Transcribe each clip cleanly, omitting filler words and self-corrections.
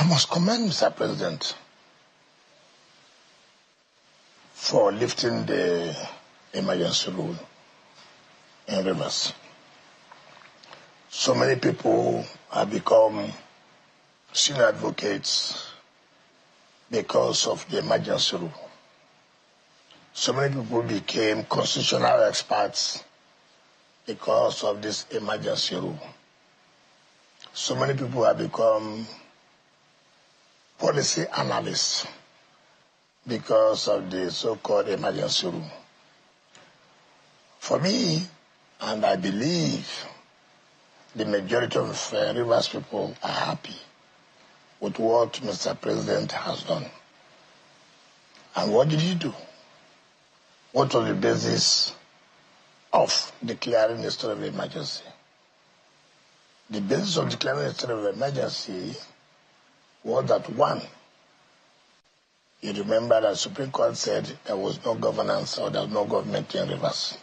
must commend Mr. President for lifting the emergency rule in Rivers. So many people have become senior advocates because of the emergency rule. So many people became constitutional experts because of this emergency rule. So many people have become policy analysts because of the so-called emergency rule. For me, and I believe the majority of Rivers people are happy with what Mr. President has done. And what did he do? What was the basis of declaring a state of emergency? The basis of declaring a state of emergency was that, one, you remember that the Supreme Court said there was no governance or there was no government in Rivers.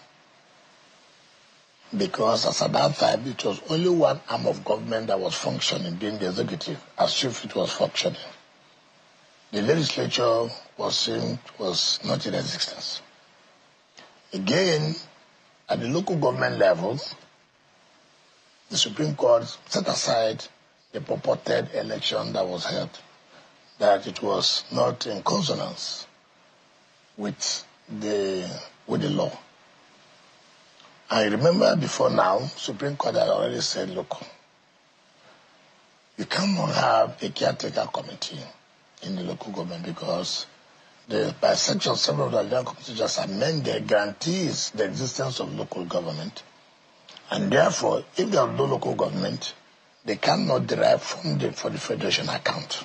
Because as at that time, it was only one arm of government that was functioning, being the executive, as if it was functioning. The legislature was not in existence. Again, at the local government level, the Supreme Court set aside the purported election that was held, that it was not in consonance with the law. I remember before now, Supreme Court had already said, look, you cannot have a caretaker committee in the local government because by Section 7 of the Nigerian Constitution just amended guarantees the existence of local government. And therefore, if there is no local government, they cannot derive funding for the federation account.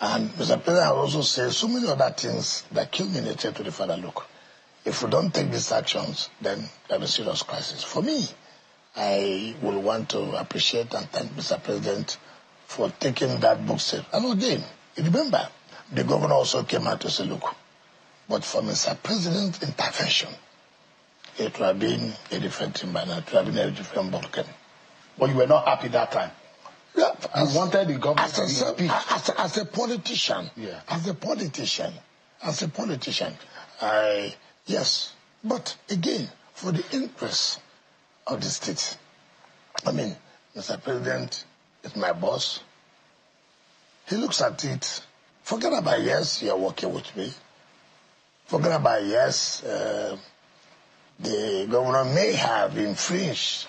And Mr. President has also said so many other things that culminated to the fact that, look, if we don't take these actions, then there is a serious crisis. For me, I will want to appreciate and thank Mr. President for taking that book step. And again, remember, the governor also came out to say, look, but for Mr. President's intervention, it would have been a different thing by now. It would have been a different ballgame. But you were not happy that time. Yeah, you wanted the government to be as a politician. Yeah. As a politician, yes. But again, for the interest of the state, I mean, Mr. President is my boss. He looks at it. Forget about yes, you're working with me. Forget about yes, the governor may have infringed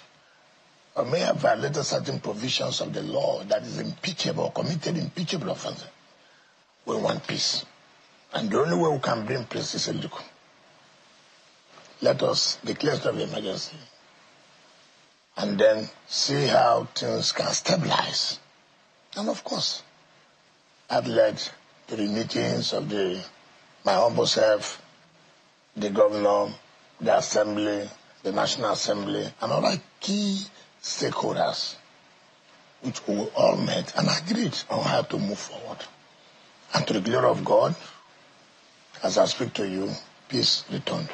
or may have violated certain provisions of the law that is impeachable, committed impeachable offense. We want peace. And the only way we can bring peace is, look, let us declare state of emergency and then see how things can stabilize. And of course, that led to the meetings of my humble self, the governor, the assembly, the National Assembly, and other key stakeholders, which we all met and agreed on how to move forward. And to the glory of God, as I speak to you, peace returned.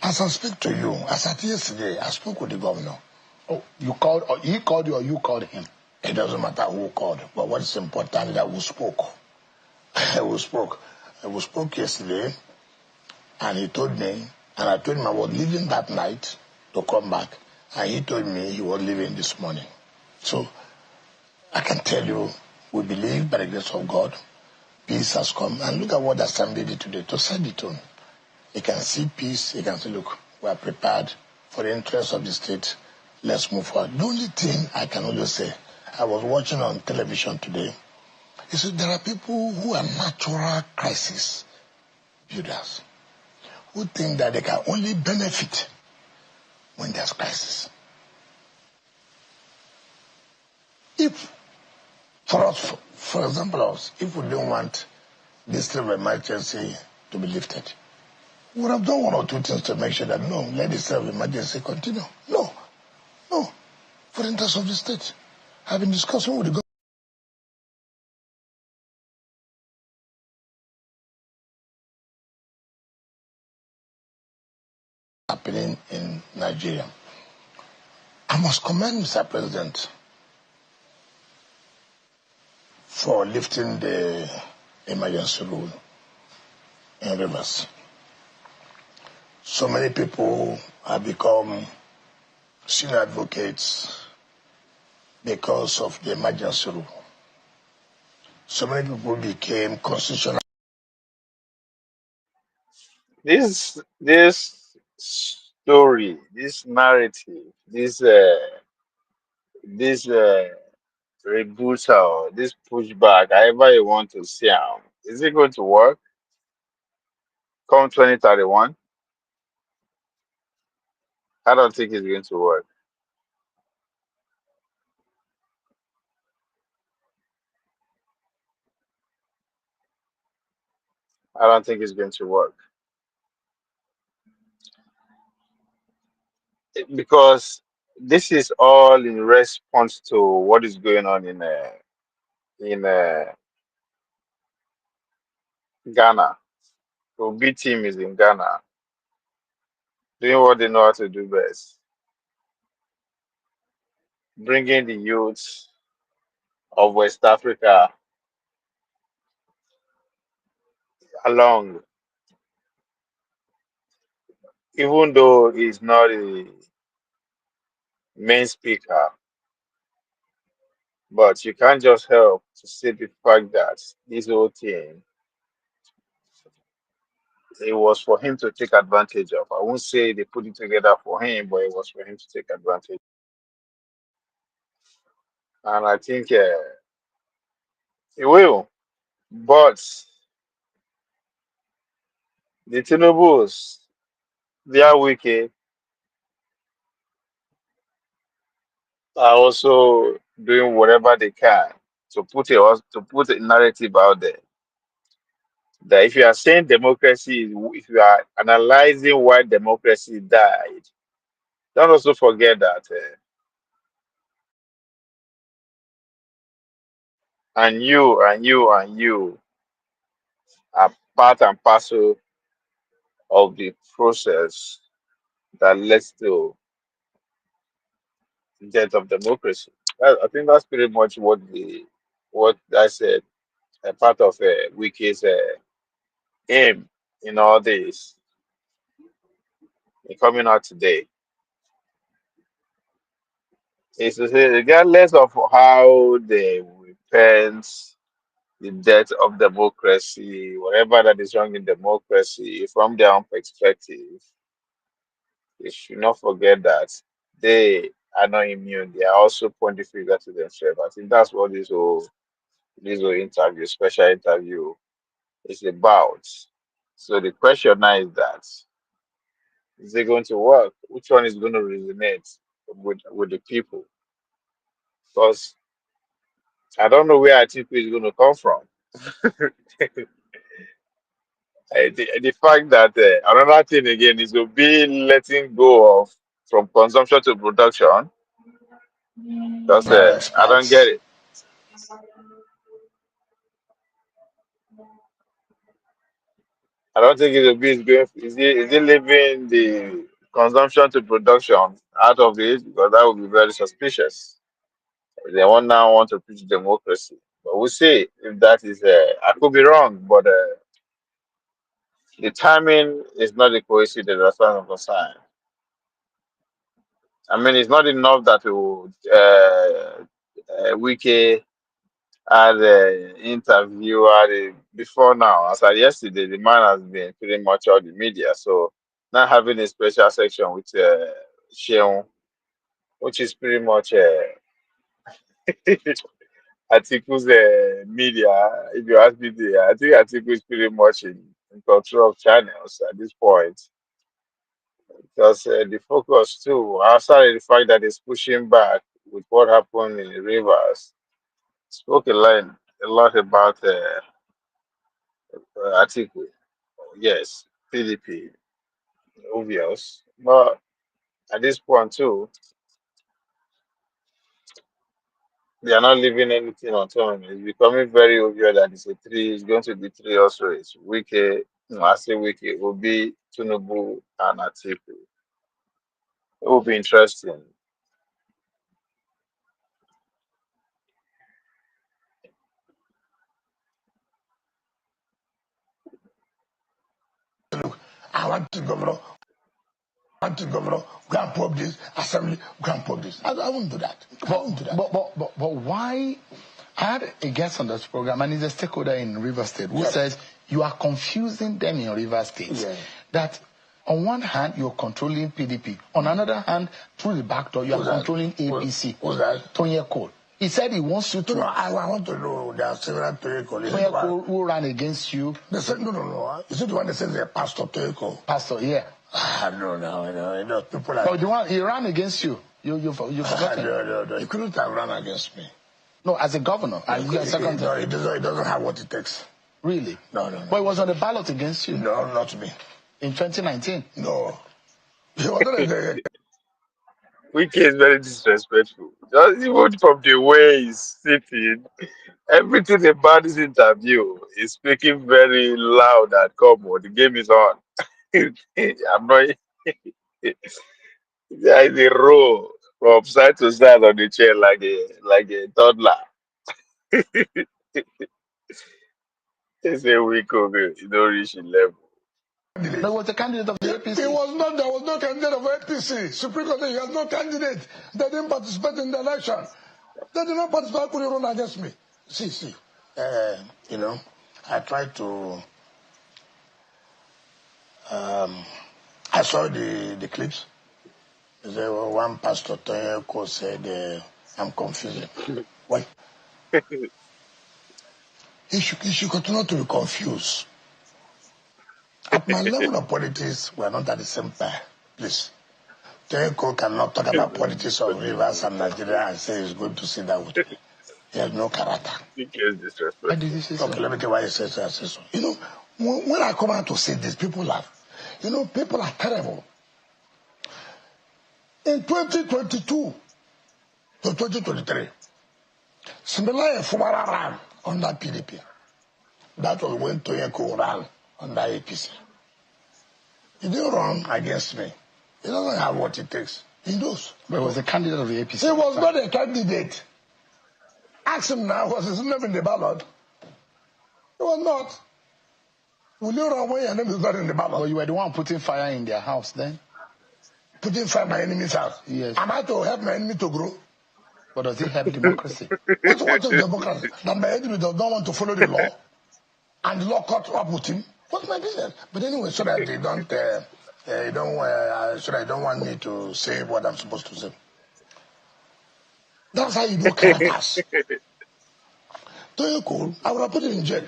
As I speak to you, as at yesterday, I spoke with the governor. Oh, you called, or he called you, or you called him? It doesn't matter who called, but what is important is that we spoke. We spoke yesterday, and he told me, and I told him I was leaving that night to come back, and he told me he was leaving this morning. So I can tell you, we believe by the grace of God, peace has come. And look at what the assembly did today to set the tone. You can see peace, you can say, look, we are prepared for the interests of the state. Let's move forward. The only thing I can always say, I was watching on television today, is that there are people who are natural crisis builders, who think that they can only benefit when there's crisis. If, for us, for example, if we don't want this state of emergency to be lifted, we would have done one or two things to make sure that, no, let the state of emergency continue. No. For the interest of the state. I've been discussing with the government. Happening in Nigeria. I must commend Mr. President for lifting the emergency rule in Rivers. So many people have become senior advocates because of the emergency rule. So many people became constitutional. This story, this narrative, this rebuttal, this pushback, however you want to see them, is it going to work? Come 2031? I don't think it's going to work. I don't think it's going to work because this is all in response to what is going on in Ghana. Obi team is in Ghana doing what they know how to do best, bringing the youth of West Africa along, even though he's not a main speaker. But you can't just help to see the fact that this whole thing, it was for him to take advantage of. I won't say they put it together for him, but it was for him to take advantage. And I think he will. But the Tinubus, they are wicked, are also doing whatever they can to put a narrative out there that if you are saying democracy, if you are analyzing why democracy died, don't also forget that and you are part and parcel of the process that leads to the death of democracy. I think that's pretty much what I said. A part of Wiki's aim in all this in coming out today is to say, regardless of how they repent the death of democracy, whatever that is wrong in democracy, from their own perspective, they should not forget that they are not immune. They are also pointing finger to themselves. I think that's what this whole interview, special interview, is about. So the question now is that is it going to work? Which one is going to resonate with the people? Because I don't know where Atiku is going to come from. The fact that another thing again is to be letting go of from consumption to production. Because Not I don't get experts. it. I don't think it will be is going. Is it leaving the consumption to production out of it? Because that would be very suspicious. They want to preach democracy, but we'll see if that is. I could be wrong, but the timing is not a coincidence as far as I'm concerned. I mean, it's not enough that Wike had an interview before now. As of yesterday, the man has been pretty much all the media. So not having a special section with Sheon, which is pretty much Atiku's media. If you ask me, I think Atiku is pretty much in control of channels at this point. Because the focus too, outside the fact that it's pushing back with what happened in the Rivers, spoke a lot about Atiku. Yes, PDP, obvious. But at this point too, they are not leaving anything autonomy. It's becoming very obvious that it's going to be three also. It's Wike, no, I say Wike, will be Tinubu and Atiku. It will be interesting. I want to governor, Grand Pope this, Assembly, Grand Pope this. I won't do that. But why? I had a guest on this program, and he's a stakeholder in River State, who says you are confusing them in River State. Yeah. That on one hand, you're controlling PDP. On another hand, through the back door, you are controlling APC. Who's that? Tony Cole. He said he wants you to... No, I want to know. There are several Tony Cole. Tony Cole who ran against you. They said, no. Is it the one that says they're Pastor Tony Cole? Pastor, yeah. No. People are... Oh, the one, he ran against you. You forgot him. No. He couldn't have run against me. No, as a governor. No, it doesn't have what it takes. Really? No. But it was on the ballot against you. No, not me. In 2019? No. He was not there. Wike is very disrespectful. Just even from the way he's sitting, everything about this interview is speaking very loud and come on. The game is on. I'm not. There is a roll from side to side on the chair like a toddler. They say Wike, you don't reach the level. There was a candidate of the APC. There was no candidate of APC. Supreme Court, he has no candidate. They didn't participate in the election. They did not participate, couldn't run against me. See. I tried to... I saw the clips. There were one pastor, Tony said, I'm confused. Why? He should continue to be confused. At my level of politics, we are not at the same time. Please. Tenko cannot talk about politics of Rivers and Nigeria and say he's going to sit down with me. He has no character. Why did you say so? Okay, let me tell you why he says so. I say so. When I come out to say this, people laugh. People are terrible. In 2022 to 2023, Similai Fumara ran under PDP. That was when Toyeko ran under APC. He didn't run against me. He doesn't have what it takes. He knows. But he was a candidate of the APC. He was not a candidate. Ask him now, was his name in the ballot? He was not. Will you run when your name is not in the ballot? Well, you were the one putting fire in their house then? Putting fire in my enemy's house? Yes. Am I to help my enemy to grow? But does it help democracy? What is democracy? That my enemy does not want to follow the law? And the law caught up with him? What's my business? But anyway, so that they don't want me to say what I'm supposed to say. That's how you do characters. Tony Cole, I would have put it in jail.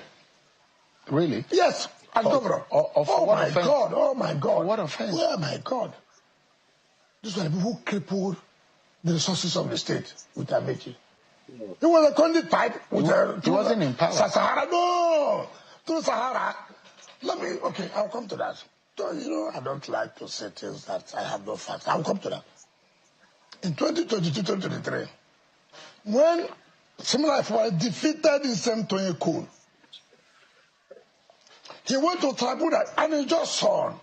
Really? Yes, as governor. Oh my God! Oh my God! What offense? Oh my God! These were the people who crippled the resources of the state with Amechi. He was a conduit pipe with he wasn't in power. Sahara, no! Through Sahara. I'll come to that. So, I don't like to say things that I have no facts. I'll come to that. In 2022-2023, when similar was defeated in same Tony Cole, he went to tribunal and he just saw,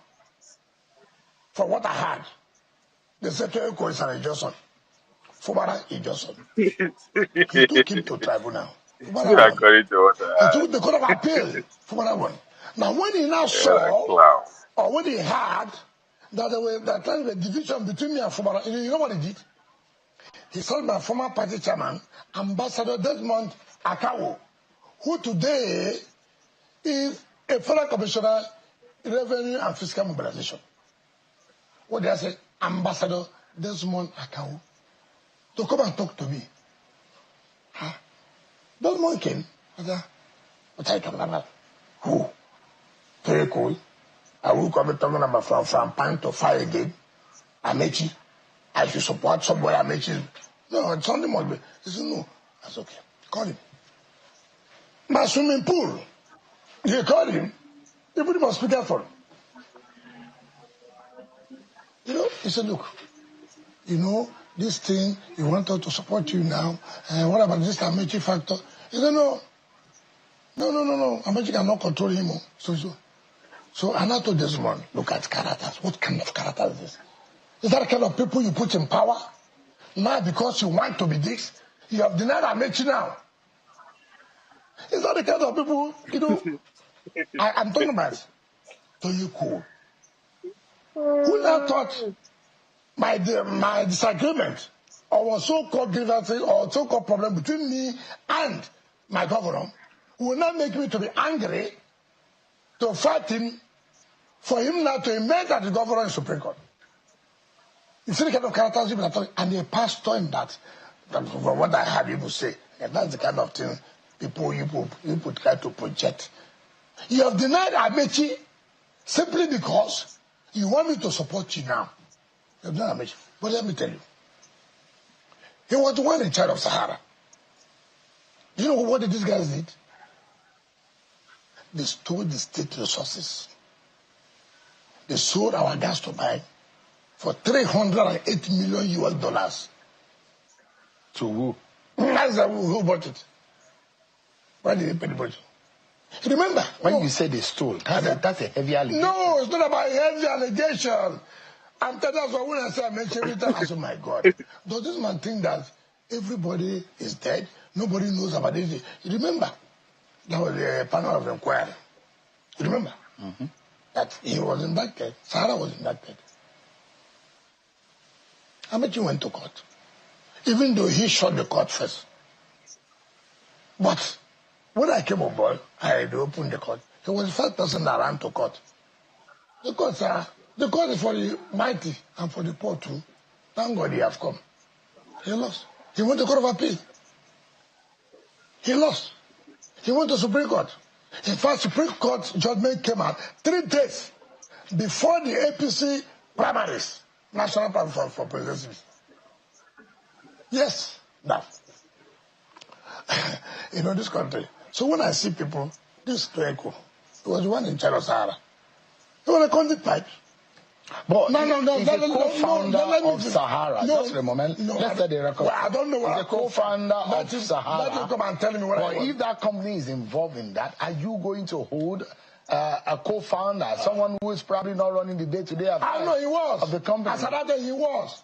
for what I had, they said Tony Cole is an adjustment. Fubara adjustment. He took him to tribunal. According to what he took the court of appeal. Fubara won. Now, when he now saw, or when he heard that there was a division between me and Fubara, you know what he did? He saw my former party chairman, Ambassador Desmond Akawo, who today is a federal commissioner in revenue and fiscal mobilization. What did I say? Ambassador Desmond Akawo, to come and talk to me. Huh? Desmond came. I said, what are you talking about? Who? Very cool. I will come and talk about from pan to fire again. Amechi. I should support somebody Amechi. No, it's only more. He said, no. That's okay. Call him. My swimming pool. You call him. Everybody must be careful. He said, look, this thing, you want us to support you now. What about this Amechi factor? He said, no. Amechi cannot control him. So I now told Desmond, look at characters. What kind of character is this? Is that the kind of people you put in power? Now because you want to be this, you have denied Amechi now. Is that the kind of people, I'm talking about Tony Cole Who now thought my disagreement or was so-called grievances or so-called problem between me and my governor will not make me to be angry to fight him for him now to emerge as the governor in Supreme Court? You see the kind of characters people are talking, and a pastor in that from what I heard people say, and that's the kind of thing people try to project. You have denied Amechi simply because you want me to support you now. You have denied Amechi. But let me tell you, he was the one in charge of Sahara. Do you know what these guys did? They stole the state resources. They sold our gas turbine for $308 million US. To who? That's who bought it. Why did they pay the budget? Remember, when you say they stole, that's a heavy allegation. No, it's not about a heavy allegation. I'm telling you, that's why when I say I mention it, I say, oh my God, does this man think that everybody is dead? Nobody knows about it. You remember, there was a panel of inquiry. You remember? Mm-hmm. That he was indicted. Sarah was indicted. Amechi went to court, even though he shot the court first. But when I came on board, I had opened the court. He was the first person that ran to court. The court is for the mighty and for the poor too. Thank God he has come. He lost. He went to Court of Appeal. He lost. He went to Supreme Court. In fact, Supreme Court judgment came out 3 days before the APC primaries, National Primary for Presidency. Yes, now. You know, this country. So when I see people, this Tueko, he was the one in charge of Sahara. He was a convict pipe. But he's a co-founder of Sahara. Just a moment. Let's let the record. Well, I don't know what he's a co-founder of Sahara. Let him come and tell me what But if that company is involved in that, are you going to hold a co-founder, someone who is probably not running the day-to-day affairs know he was. of the company? As that day, he was.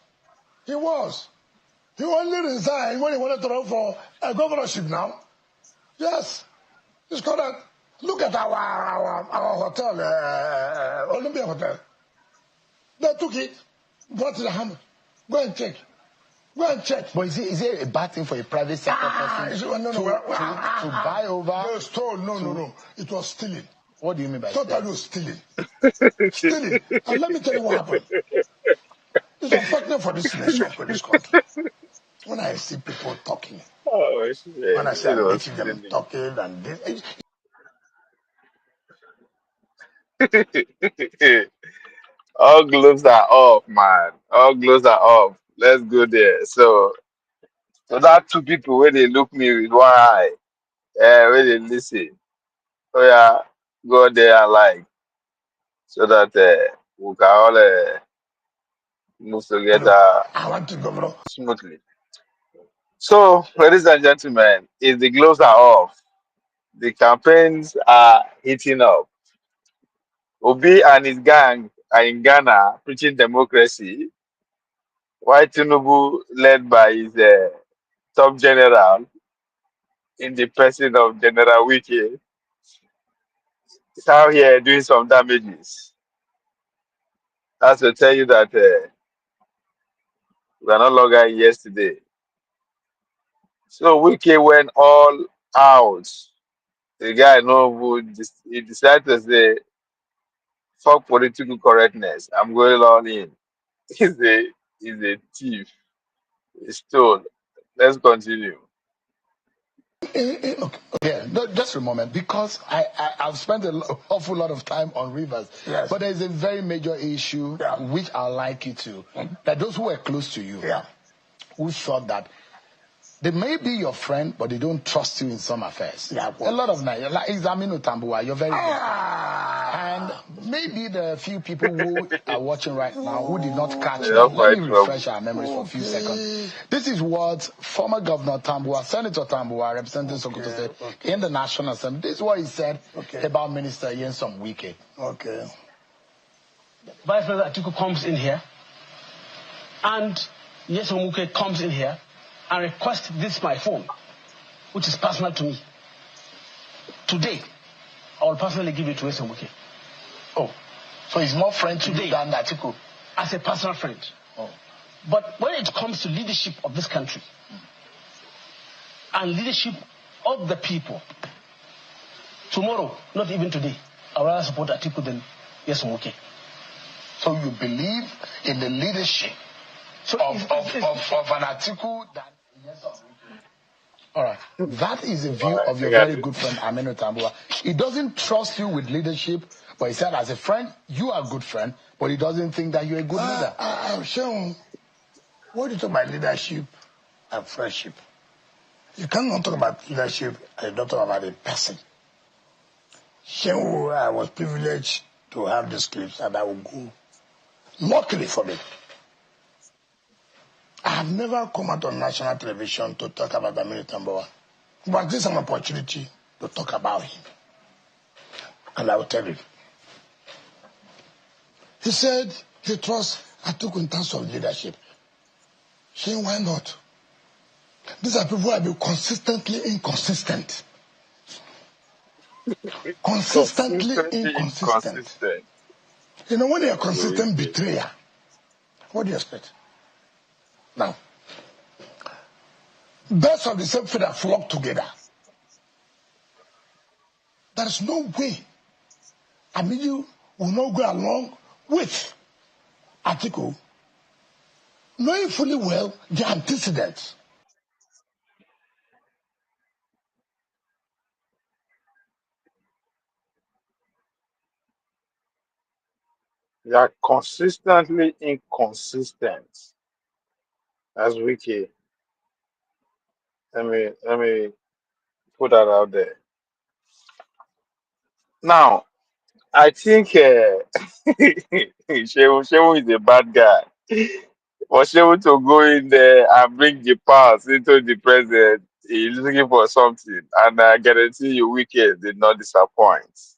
He was. He only resigned when he wanted to run for a governorship now. Yes. It's called that. Look at our hotel, Olympia Hotel. They took it, brought it to the hammer. Go and check. Go and check. But is it a bad thing for a private sector person to buy over? They stole. No. It was stealing. What do you mean by stealing? Totally was stealing. Stealing. And let me tell you what happened. It's unfortunate for this nation, for this country. When I see people talking, when I see them talking and this, all gloves are off, man. All gloves are off. Let's go there. So that 2 people when they look me with one eye, when they listen, oh yeah, go there and like, so that we can all move together I want to go smoothly. So, ladies and gentlemen, if the gloves are off, the campaigns are heating up. Obi and his gang are in Ghana preaching democracy, while Tinubu, led by his top general in the person of General Wike, is out here doing some damages. That's to tell you that we are no longer in yesterday. So Wike went all out. The guy he decided to say, fuck political correctness. I'm going all in. He's a thief. He stole. Let's continue. Okay, just a moment, because I've spent an awful lot of time on rivers, yes. But there's a very major issue which I'd like you to, that those who were close to you, who thought that they may be your friend, but they don't trust you in some affairs. Yeah, a lot of Nigerians, like Examino Tambua, you're very good. And maybe there are a few people who are watching right now who did not catch it. Let me refresh our memories for a few seconds. This is what former Governor Tambua, Senator Tambua, representing Sokoto State in the National Assembly. This is what he said about Minister Nyesom Wike. Okay. Vice President Atiku comes in here, and Nyesom Wike comes in here and request this my phone, which is personal to me. Today, I will personally give it to Nyesom Wike. Oh, So he's more friend to you than Atiku? As a personal friend. Oh. But when it comes to leadership of this country and leadership of the people, tomorrow, not even today, I will rather support Atiku than Nyesom Wike. So you believe in the leadership of an Atiku than Nyesom Wike? All right. That is the view of your very good friend Aminu Tambuwa. He doesn't trust you with leadership, but he said as a friend, you are a good friend, but he doesn't think that you're a good leader. I'm sure. What do you talk about leadership and friendship? You cannot talk about leadership and not talk about a person. Shenwu, I was privileged to have these clips and I will go. Luckily for me, I have never come out on national television to talk about Aminu Tambuwa. But this is an opportunity to talk about him. And I will tell you. He said he trusts Atiku in terms of leadership. Saying why not? These are people who have been consistently inconsistent. Consistently inconsistent. You know, when they are consistent betrayer, what do you expect? Now, birds of the same feather flock together. There is no way Aminu will not go along with Atiku, knowing fully well the antecedents. They are consistently inconsistent. That's wiki. Let me put that out there. Now, I think Shehu is a bad guy. For Shehu to go in there and bring the past into the present, he's looking for something. And I guarantee you, Wicked did not disappoint.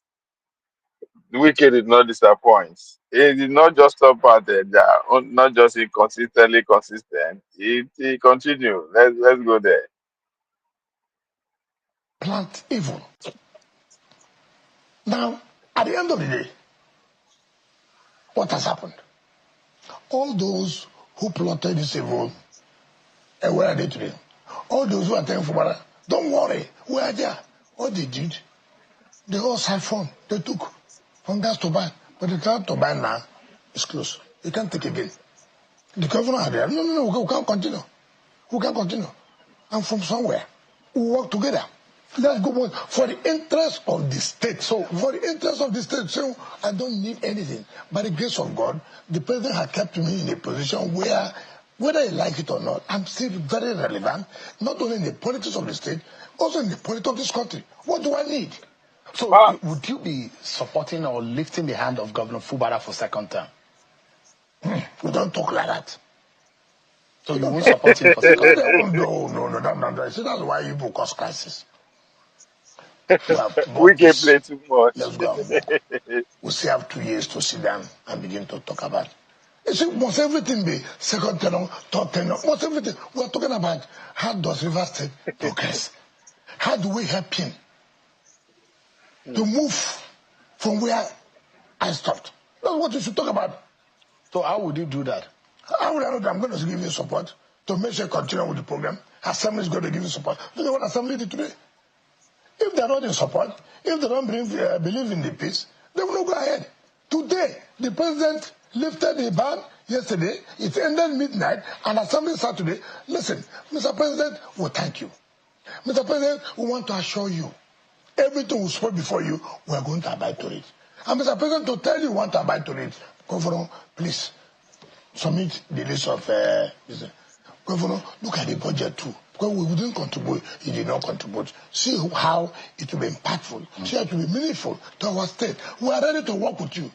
Wicked did not disappoint. He did not just stop at not just inconsistently consistent. He continued. Let's go there. Plant evil. Now, at the end of the day, what has happened? All those who plotted this evil, and where are they today? All those who are telling Fubara, don't worry, we are there. What they did, they all siphoned. They took from gas to buy. But the time to buy now is closed. You can't take again. The governor had there. No, we can't continue. We can't continue. I'm from somewhere. We work together. Let's go for the interest of the state. So, for the interest of the state, so I don't need anything. By the grace of God, the president has kept me in a position where, whether I like it or not, I'm still very relevant, not only in the politics of the state, also in the politics of this country. What do I need? So, would you be supporting or lifting the hand of Governor Fubara for second term? We don't talk like that. So you won't support him for second term? No. See, that's why you book cause crisis. We can play too much. Let's go and walk. We still have 2 years to sit down and begin to talk about it. You see, must everything be second tenor, third tenor? Must everything? We're talking about how does River State progress? How do we help him to move from where I stopped? That's what we should talk about. So how would you do that? How would I know that I'm going to give you support to make sure you continue with the program? Assembly is going to give you support. Look at what Assembly did today. If they're not in support, if they don't believe in the peace, they will not go ahead. Today, the president lifted the ban yesterday. It ended midnight, and Assembly started today. Listen, Mr. President, we thank you. Mr. President, we want to assure you, everything we spoke before you, we are going to abide to it. And Mr. President, to tell you we want to abide to it, Governor, please submit the list of Governor, look at the budget too. Because we didn't contribute, he did not contribute. See how it will be impactful. See how it will be meaningful to our state. We are ready to work with you.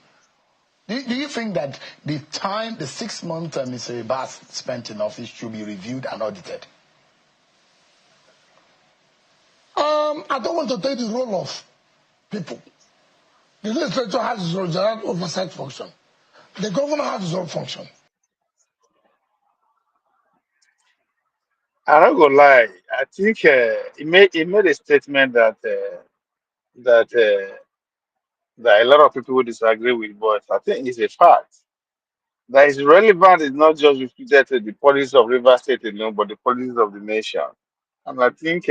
Do you think that the 6 months Mr. Abbas spent in office should be reviewed and audited? I don't want to take the role of people. The legislature has its own general oversight function. The governor has his own function. I'm not gonna lie. I think he made a statement that There are a lot of people who disagree with, but I think it's a fact. That is relevant is not just restricted to the policies of River State alone, but the policies of the nation. And I think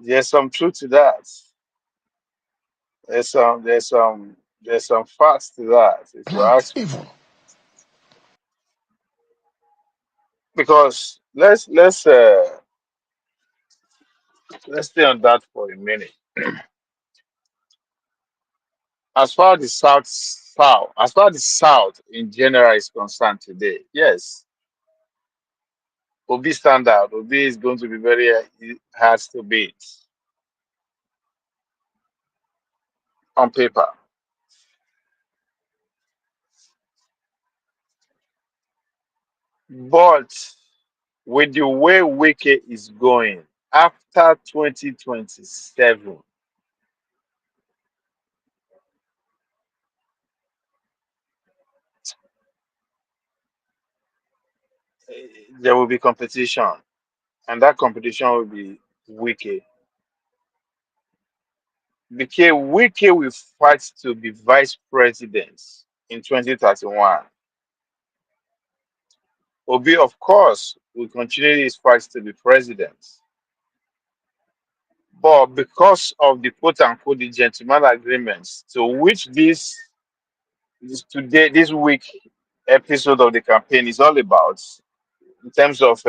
there's some truth to that. There's some facts to that, if you Plant ask me. evil. Because let's stay on that for a minute. As far as the South in general is concerned today, yes, Obi standard, Obi is going to be very hard to beat on paper. But with the way Wike is going after 2027, there will be competition, and that competition will be Wike. Because Wike will fight to be vice president in 2031. Obi, of course, will continue his fight to be president. But because of the quote unquote the gentleman agreements to which this week episode of the campaign is all about, in terms of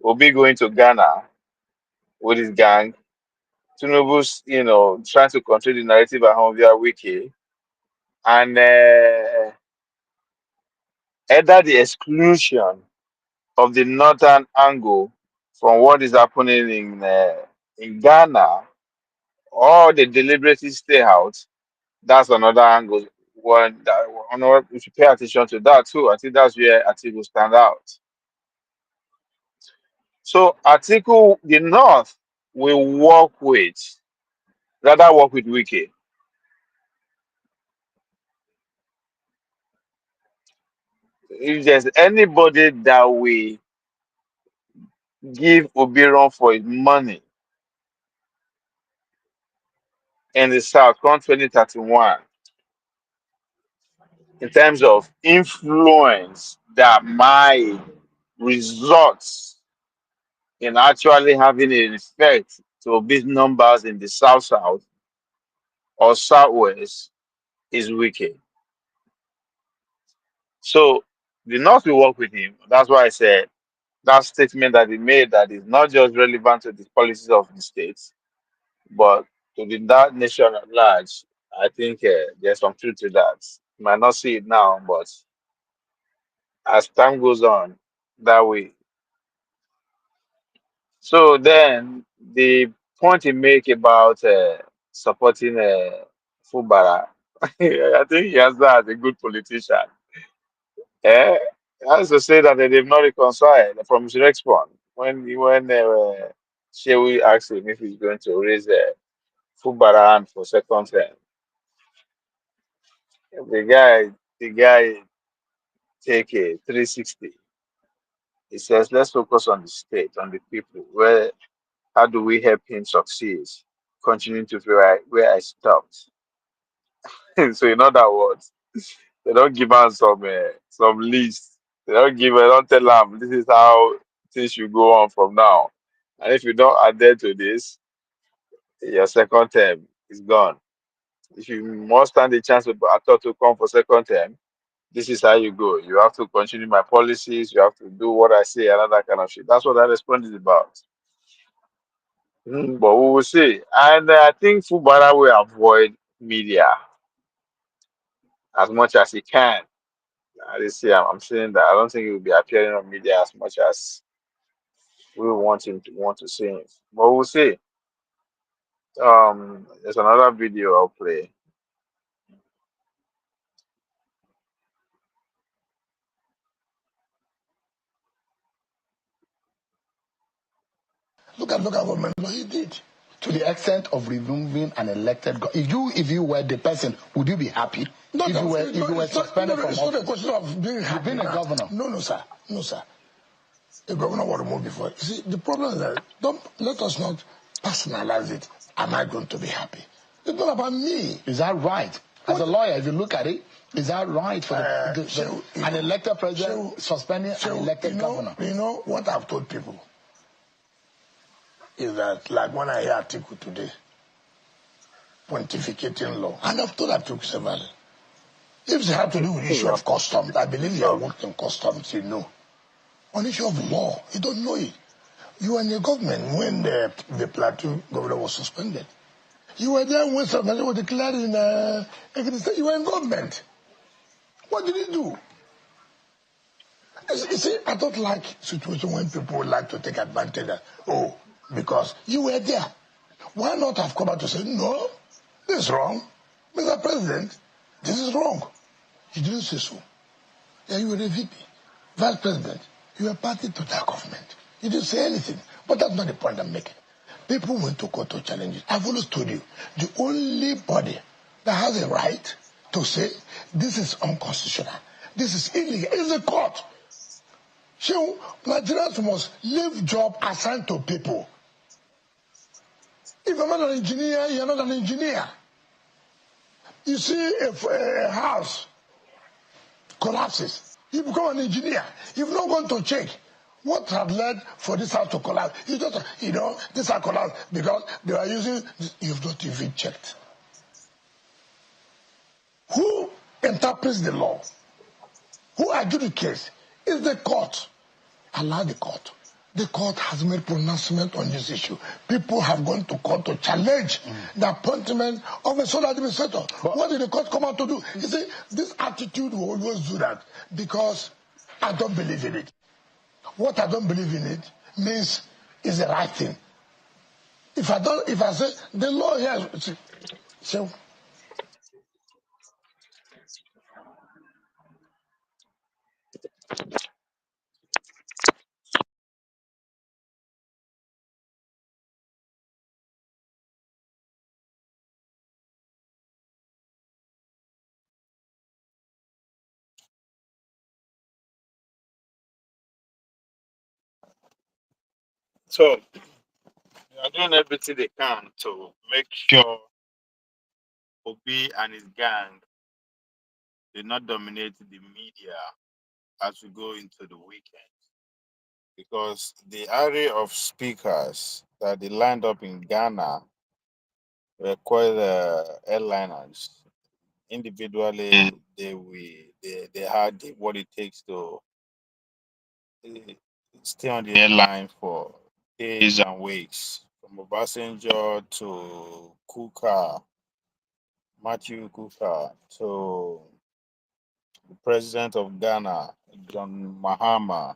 Obi going to Ghana with his gang, Tinubu's, trying to control the narrative at home via Wiki, and either the exclusion of the northern angle from what is happening in Ghana, or they deliberately stay out. That's another angle. We should pay attention to that too. I think that's where Atiku stand out. So Atiku, the North will rather work with Wiki. If there's anybody that will give Obiron for his money in the South come 2031, in terms of influence that might result in actually having an effect to big numbers in the South or Southwest, is Wiki. So the North will work with him. That's why I said that statement that he made, that is not just relevant to the policies of the states, but to that nation at large. I think there's some truth to that. You might not see it now, but as time goes on, that way. So then the point he make about supporting Fubara, I think he has that as a good politician. He has to say that they've not reconciled from his response when Shewi asked him if he's going to raise Fubara hand for second term. The guy take a 360. He says, let's focus on the state, on the people. How do we help him succeed? Continuing to where I stopped. So in other words, they don't give us some list. They don't tell them this is how things should go on from now. And if you don't adhere to this, your second term is gone. If you must stand a chance for actor to come for second term, this is how you go. You have to continue my policies. You have to do what I say and all that kind of shit. That's what that response is about. But we will see. And I think Fubara will avoid media as much as he can. I'm saying that I don't think he will be appearing on media as much as we want to see him. But we'll see. There's another video I'll play. Look at what he did. To the extent of removing an elected government. If you were the person, would you be happy? No, if you were suspended from it's office? not a question of being happy. You've been a governor. No, sir. The governor was removed before. You see, the problem is that let us not personalize it. Am I going to be happy? It's not about me. Is that right? As a lawyer, if you look at it, is that right for an elected president suspending an elected governor? You know what I've told people is that, like when I hear Atiku today, pontificating law, and I've told Atiku several, if it had to do with the issue of customs, I believe you have worked in customs, you know. On the issue of law, you don't know it. You were in the government when the Plateau governor was suspended. You were there when somebody was declared in you were in government. What did he do? You see, I don't like situation when people like to take advantage of, because you were there. Why not have come out to say, no, this is wrong. Mr. President, this is wrong. You didn't say so. Yeah, you were a VP. Vice President, you were party to that government. You didn't say anything. But that's not the point I'm making. People went to court to challenge it. I've always told you, the only body that has a right to say this is unconstitutional, this is illegal, is the court. So Nigerians must leave job assigned to people. If I'm not an engineer, you're not an engineer. You see a house collapses, you become an engineer. You've not gone to check what had led for this house to collapse. You just, this house collapsed because they are using, you've not even checked. Who interprets the law? Who adjudicates? Is the court. Allow the court. The court has made pronouncement on this issue. People have gone to court to challenge the appointment of a sole administrator. What did the court come out to do? You see, this attitude will always do that because I don't believe in it. What I don't believe in it means it's the right thing. If I say the law here, so So they are doing everything they can to make sure Obi and his gang did not dominate the media as we go into the weekend. Because the array of speakers that they lined up in Ghana were quite airliners. Individually, they had what it takes to uh, stay on the airline for days and weeks. From Obasanjo to Kukah, Matthew Kukah, to the president of Ghana, John Mahama.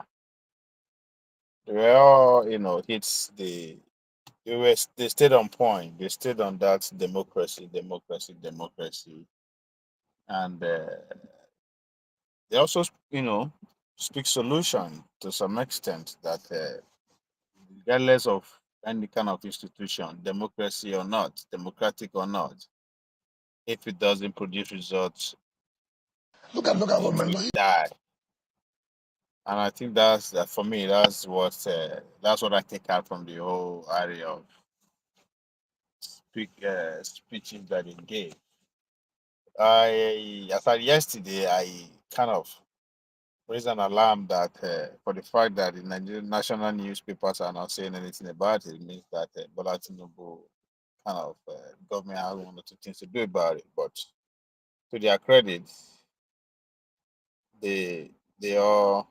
They were all, hits they stayed on point. They stayed on that democracy, and they also, speak solution to some extent that regardless of any kind of institution, democracy or not, democratic or not, if it doesn't produce results, look at it government will law. die. And I think that for me, that's what I take out from the whole area of speeches that he gave. I As of yesterday, I kind of raised an alarm that for the fact that the Nigerian national newspapers are not saying anything about it, means that Bola Tinubu kind of government has one or two things to do about it. But to their credit, they all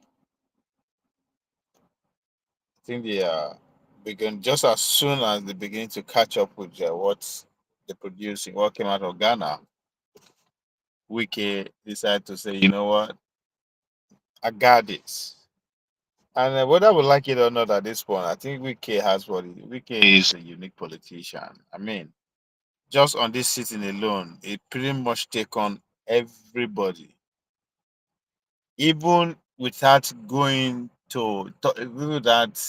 I think they are begin just as soon as they begin to catch up with what they're producing, what came out of Ghana. Wike decided to say, you know what, I got this. And whether we like it or not at this point, I think Wike is a unique politician. I mean, just on this sitting alone, it pretty much take on everybody, even without going without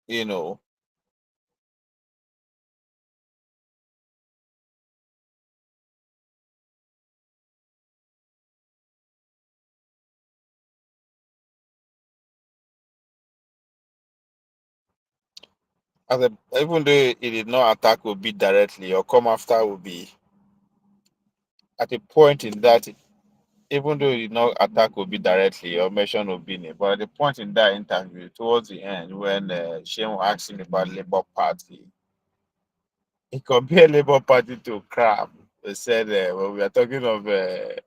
you know. even though he did not attack Obi directly or come after Obi, at a point in that, even though he did not attack Obi directly or mention Obi name, but at the point in that interview, towards the end, when Shane asked him about Labour Party, he compared Labour Party to crap. He said, "Well, we are talking of let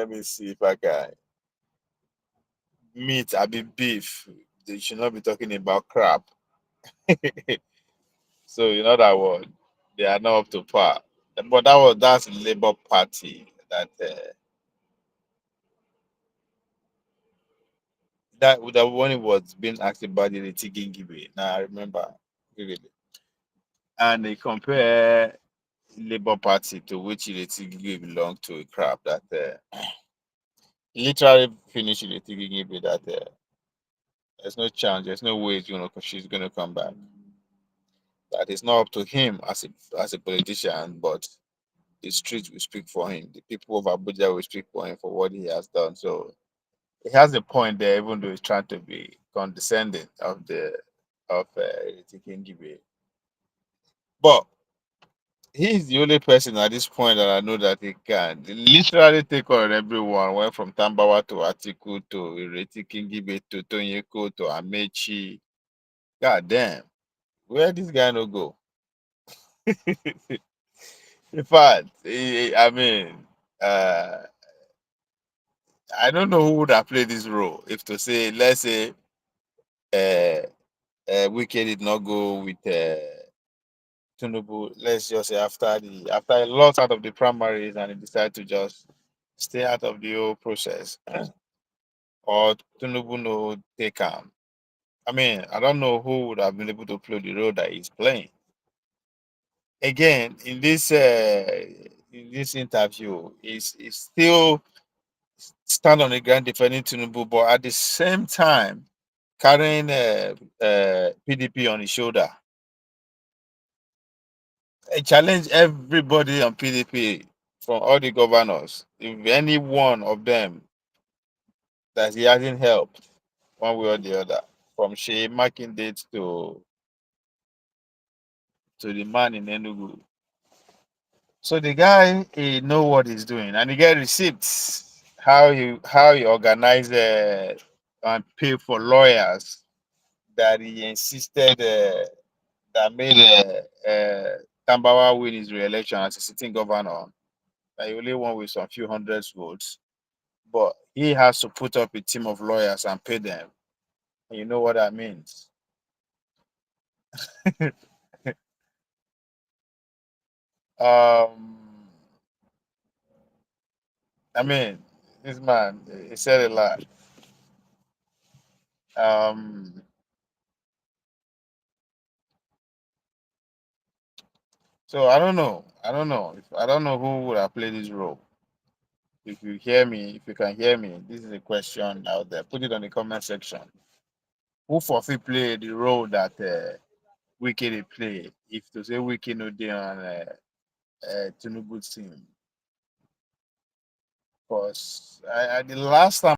me see if I can meat, I be beef. They should not be talking about crap." So in other words, they are not up to par. But that's Labour Party that when it was being asked about the Gingibe. Now I remember vividly. And they compare Labour Party to which Gingibe belonged to a crap that literally finished Gingibe that there's no chance, there's no way she's gonna come back. That it's not up to him as a politician, but the streets will speak for him. The people of Abuja will speak for him for what he has done. So he has a point there, even though he's trying to be condescending of King. But he's the only person at this point that I know that he can literally take on everyone, went from Tambawa to Atiku to Ireti Kingibe to Tonyeko to Amechi. God damn, where this guy no go? In fact, I mean, uh, I don't know who would have played this role. If to say, let's say, uh, Wike did not go with Tinubu, let's just say after a lot out of the primaries and he decided to just stay out of the whole process, or Tinubu no take him. I mean, I don't know who would have been able to play the role that he's playing. Again, in this interview, is still stand on the ground defending Tinubu, but at the same time carrying PDP on his shoulder. I challenge everybody on PDP from all the governors. If any one of them that he hasn't helped one way or the other, from Shea Makinde to the man in Enugu. So the guy he know what he's doing and he get receipts. How he organize and pay for lawyers that he insisted that made Tambawa win his re-election as a sitting governor. That he only won with some few hundred votes, but he has to put up a team of lawyers and pay them. And you know what that means. um, I mean, this man he said a lot. Um, so I don't know. I don't know who would have played this role. If you hear me, if you can hear me, this is a question out there. Put it on the comment section. Who for free play the role that Wiki dey play? If to say Wiki no dey on Tinubu's team, because the last time.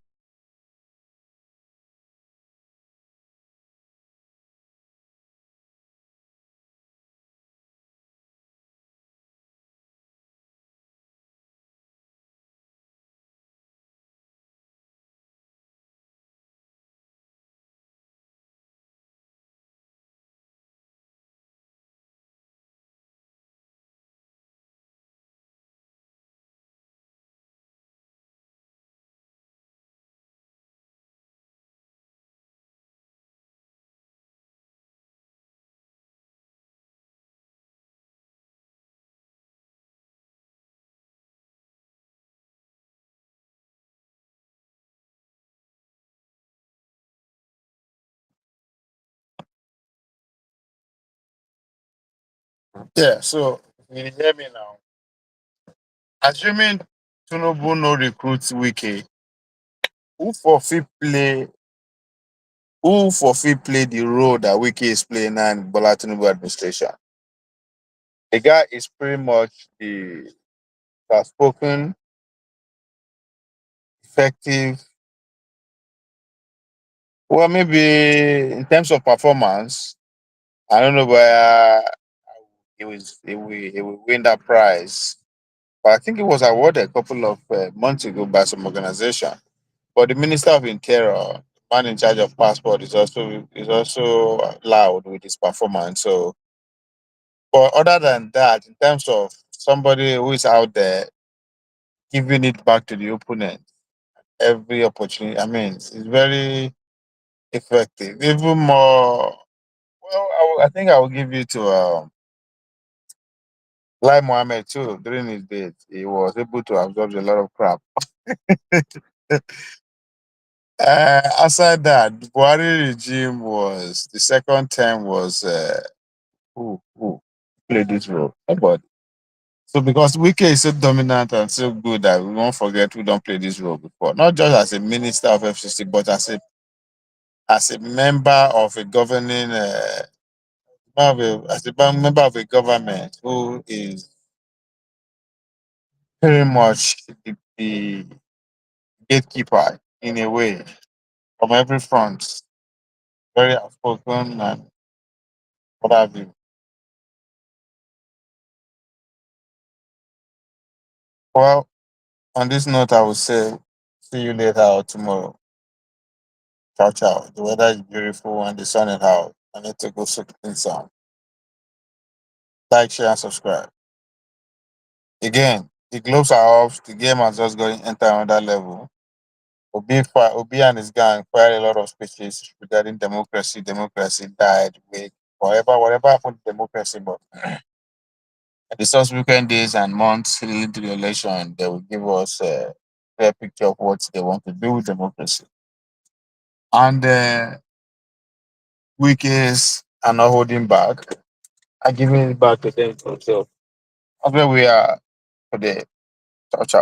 Yeah, so you hear me now. Assuming Tinubu no recruits Wiki, who for fit play who for fit play the role that Wiki is playing now in Bola Tinubu administration? The guy is pretty much the outspoken, effective Well, maybe in terms of performance, I don't know where he will win that prize. But I think it was awarded a couple of months ago by some organization. But the Minister of Interior, the man in charge of passport, is also loud with his performance. So, but other than that, in terms of somebody who is out there giving it back to the opponent every opportunity, I mean, it's very effective. Even more, well, I think I will give you to Lai Mohammed too. During his days, he was able to absorb a lot of crap. Aside that, the Buhari regime was the second term was who played this role? Nobody. So because Wike is so dominant and so good that we won't forget who don't play this role before. Not just as a minister of FCC, but as a member of a governing member of a government who is very much the gatekeeper in a way from every front. Very outspoken and what have you. Well, on this note, I will say see you later or tomorrow. Ciao, ciao. The weather is beautiful and the sun is out. I need to go soak in some. Like, share, and subscribe. Again, the globes are off. The game has just got enter another level. Obi and his gang fired a lot of speeches regarding democracy. Democracy died. Wake, whatever happened to democracy. But the subsequent days and months leading to the election, they will give us a clear picture of what they want to do with democracy. And weekends are not holding back. I'm giving it back to them. So that's where we are today. Ciao, ciao.